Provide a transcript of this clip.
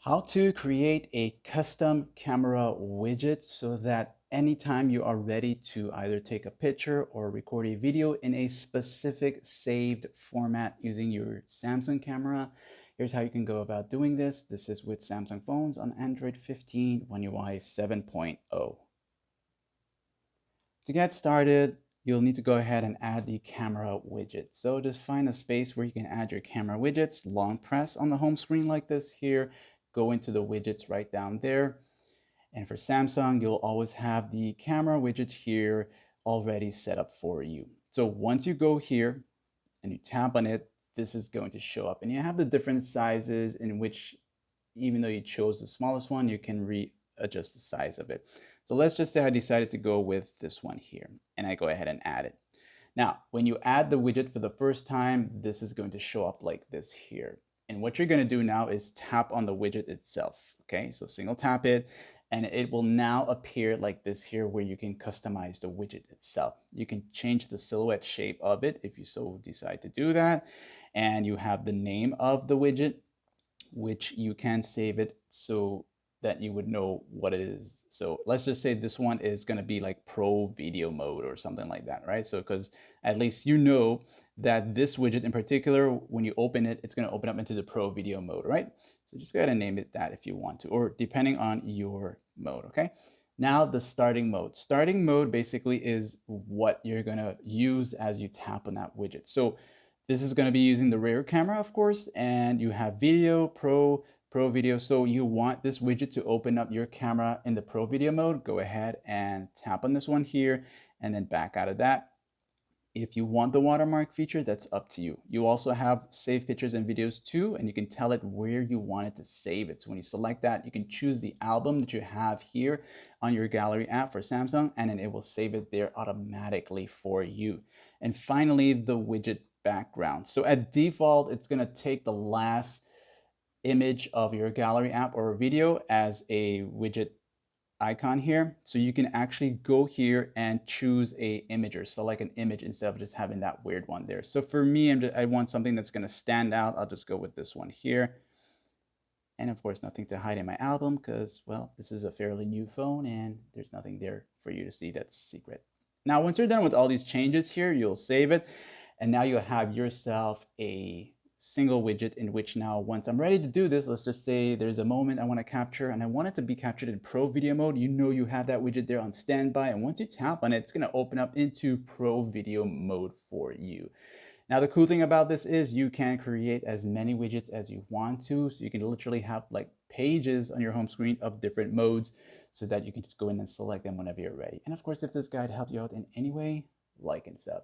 How to create a custom camera widget so that anytime you are ready to either take a picture or record a video in a specific saved format using your Samsung camera. Here's how you can go about doing this. This is with Samsung phones on Android 15 One UI 7.0. To get started, you'll need to go ahead and add the camera widget. So just find a space where you can add your camera widgets, long press on the home screen like this here, go into the widgets right down there. And for Samsung, you'll always have the camera widget here already set up for you. So once you go here and you tap on it, this is going to show up. And you have the different sizes in which, even though you chose the smallest one, you can readjust the size of it. So let's just say I decided to go with this one here, and I go ahead and add it. Now, when you add the widget for the first time, this is going to show up like this here. And what you're going to do now is tap on the widget itself. Okay, so single tap it, and it will now appear like this here where you can customize the widget itself. You can change the silhouette shape of it if you so decide to do that. And you have the name of the widget, which you can save it so that you would know what it is. So let's just say this one is going to be like pro video mode or something like that, right? So because at least you know that this widget in particular, when you open it, it's going to open up into the pro video mode, right? So just go ahead and name it that if you want to, or depending on your mode, okay? Now the starting mode. Starting mode basically is what you're going to use as you tap on that widget. So this is going to be using the rear camera, of course, and you have video, pro video. So you want this widget to open up your camera in the pro video mode. Go ahead and tap on this one here and then back out of that. If you want the watermark feature, that's up to you. You also have save pictures and videos too, and you can tell it where you want it to save it. So when you select that, you can choose the album that you have here on your gallery app for Samsung, and then it will save it there automatically for you. And finally, the widget background. So at default, it's gonna take the last image of your gallery app or video as a widget icon here. So you can actually go here and choose a image or select an image instead of just having that weird one there. So for me, I want something that's going to stand out. I'll just go with this one here. And of course, nothing to hide in my album because, well, this is a fairly new phone and there's nothing there for you to see that's secret. Now, once you're done with all these changes here, you'll save it. And now you'll have yourself a single widget in which now once I'm ready to do this, let's just say there's a moment I want to capture and I want it to be captured in pro video mode. You know you have that widget there on standby, and once you tap on it, it's going to open up into pro video mode for you. Now the cool thing about this is you can create as many widgets as you want to, so you can literally have like pages on your home screen of different modes so that you can just go in and select them whenever you're ready. And of course, if this guide helped you out in any way, like and sub.